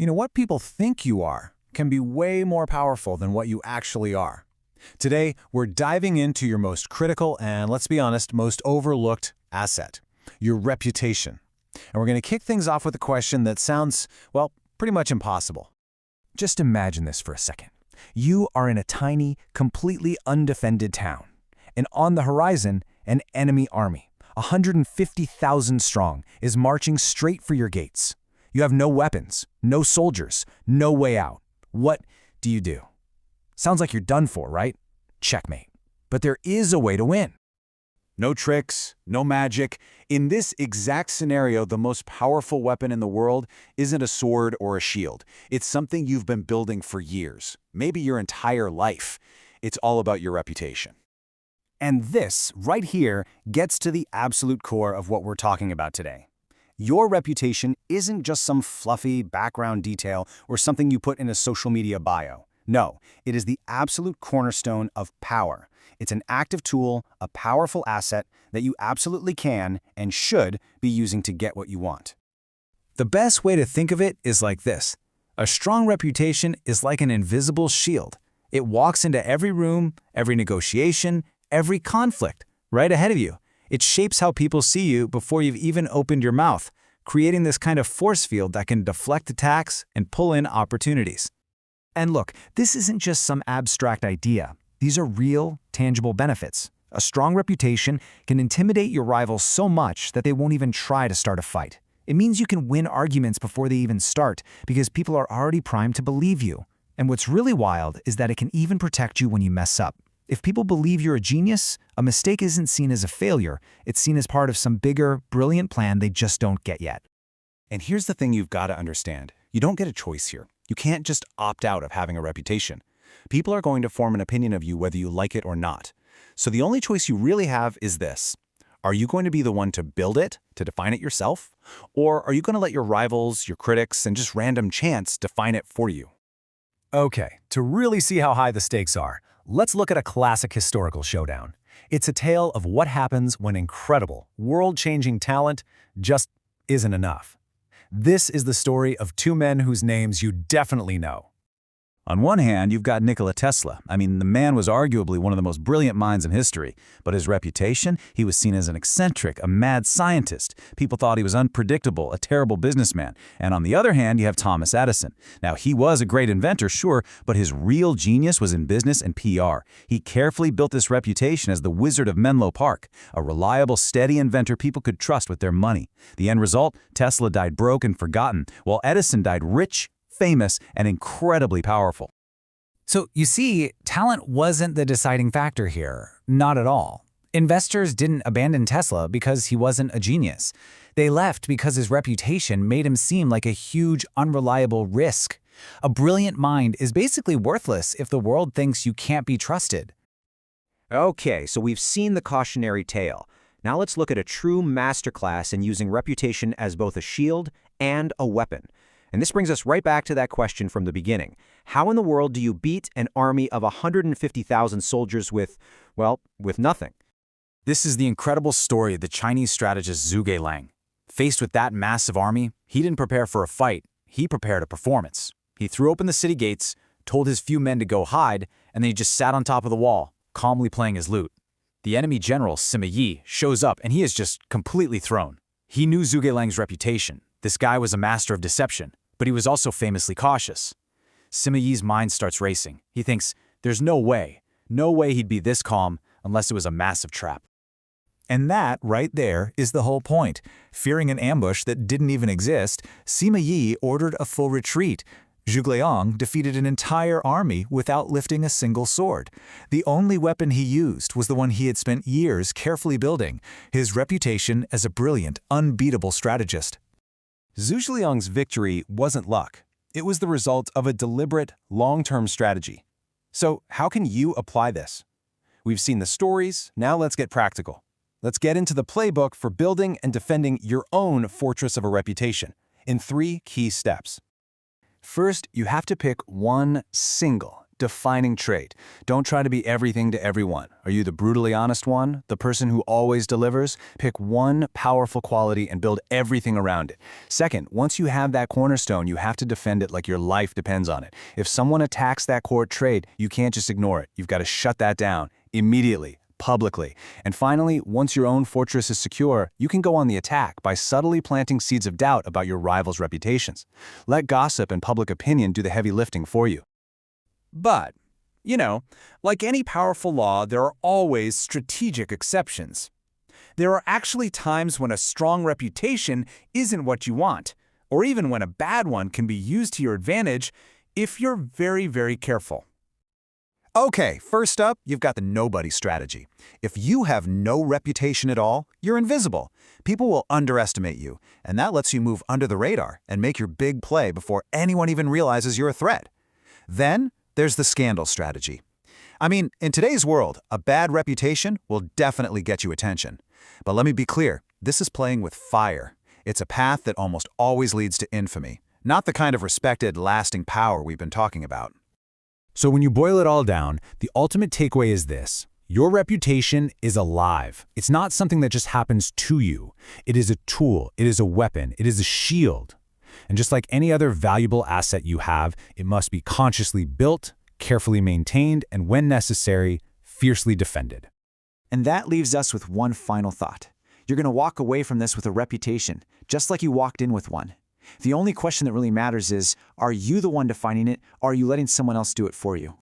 What people think you are can be way more powerful than what you actually are. Today, we're diving into your most critical and, let's be honest, most overlooked asset, your reputation. And we're going to kick things off with a question that sounds, well, pretty much impossible. Just imagine this for a second. You are in a tiny, completely undefended town. And on the horizon, an enemy army, 150,000 strong, is marching straight for your gates. You have no weapons, no soldiers, no way out. What do you do? Sounds like you're done for, right? Checkmate. But there is a way to win. No tricks, no magic. In this exact scenario, the most powerful weapon in the world isn't a sword or a shield. It's something you've been building for years, maybe your entire life. It's all about your reputation. And this, right here, gets to the absolute core of what we're talking about today. Your reputation isn't just some fluffy background detail or something you put in a social media bio. No, it is the absolute cornerstone of power. It's an active tool, a powerful asset that you absolutely can and should be using to get what you want. The best way to think of it is like this. A strong reputation is like an invisible shield. It walks into every room, every negotiation, every conflict, right ahead of you. It shapes how people see you before you've even opened your mouth, creating this kind of force field that can deflect attacks and pull in opportunities. And look, this isn't just some abstract idea. These are real, tangible benefits. A strong reputation can intimidate your rivals so much that they won't even try to start a fight. It means you can win arguments before they even start because people are already primed to believe you. And what's really wild is that it can even protect you when you mess up. If people believe you're a genius, a mistake isn't seen as a failure. It's seen as part of some bigger, brilliant plan they just don't get yet. And here's the thing you've got to understand. You don't get a choice here. You can't just opt out of having a reputation. People are going to form an opinion of you whether you like it or not. So the only choice you really have is this. Are you going to be the one to build it, to define it yourself? Or are you going to let your rivals, your critics, and just random chance define it for you? Okay, to really see how high the stakes are, let's look at a classic historical showdown. It's a tale of what happens when incredible, world-changing talent just isn't enough. This is the story of two men whose names you definitely know. On one hand, you've got Nikola Tesla. The man was arguably one of the most brilliant minds in history. But his reputation, he was seen as an eccentric, a mad scientist. People thought he was unpredictable, a terrible businessman. And on the other hand, you have Thomas Edison. Now, he was a great inventor, sure, but his real genius was in business and PR. He carefully built this reputation as the Wizard of Menlo Park, a reliable, steady inventor people could trust with their money. The end result, Tesla died broke and forgotten, while Edison died rich, famous, and incredibly powerful. So you see, talent wasn't the deciding factor here. Not at all. Investors didn't abandon Tesla because he wasn't a genius. They left because his reputation made him seem like a huge, unreliable risk. A brilliant mind is basically worthless if the world thinks you can't be trusted. Okay, so we've seen the cautionary tale. Now let's look at a true masterclass in using reputation as both a shield and a weapon. And this brings us right back to that question from the beginning. How in the world do you beat an army of 150,000 soldiers with nothing? This is the incredible story of the Chinese strategist Zhuge Liang. Faced with that massive army, he didn't prepare for a fight. He prepared a performance. He threw open the city gates, told his few men to go hide, and then he just sat on top of the wall, calmly playing his lute. The enemy general, Sima Yi, shows up and he is just completely thrown. He knew Zhuge Liang's reputation. This guy was a master of deception, but he was also famously cautious. Sima Yi's mind starts racing. He thinks, there's no way he'd be this calm unless it was a massive trap. And that, right there, is the whole point. Fearing an ambush that didn't even exist, Sima Yi ordered a full retreat. Zhuge Liang defeated an entire army without lifting a single sword. The only weapon he used was the one he had spent years carefully building, his reputation as a brilliant, unbeatable strategist. Zhuge Liang's victory wasn't luck. It was the result of a deliberate, long-term strategy. So how can you apply this? We've seen the stories, now let's get practical. Let's get into the playbook for building and defending your own fortress of a reputation in 3 key steps. First, you have to pick one single, defining trait. Don't try to be everything to everyone. Are you the brutally honest one? The person who always delivers? Pick one powerful quality and build everything around it. Second, once you have that cornerstone, you have to defend it like your life depends on it. If someone attacks that core trait, you can't just ignore it. You've got to shut that down immediately, publicly. And finally, once your own fortress is secure, you can go on the attack by subtly planting seeds of doubt about your rivals' reputations. Let gossip and public opinion do the heavy lifting for you. But, like any powerful law, there are always strategic exceptions. There are actually times when a strong reputation isn't what you want, or even when a bad one can be used to your advantage if you're very, very careful. Okay, first up, you've got the nobody strategy. If you have no reputation at all, you're invisible. People will underestimate you, and that lets you move under the radar and make your big play before anyone even realizes you're a threat. Then, there's the scandal strategy. I mean, in today's world, a bad reputation will definitely get you attention. But let me be clear, this is playing with fire. It's a path that almost always leads to infamy, not the kind of respected, lasting power we've been talking about. So when you boil it all down, the ultimate takeaway is this. Your reputation is alive. It's not something that just happens to you. It is a tool. It is a weapon. It is a shield. And just like any other valuable asset you have, it must be consciously built, carefully maintained, and when necessary, fiercely defended. And that leaves us with one final thought. You're going to walk away from this with a reputation, just like you walked in with one. The only question that really matters is, are you the one defining it, or are you letting someone else do it for you?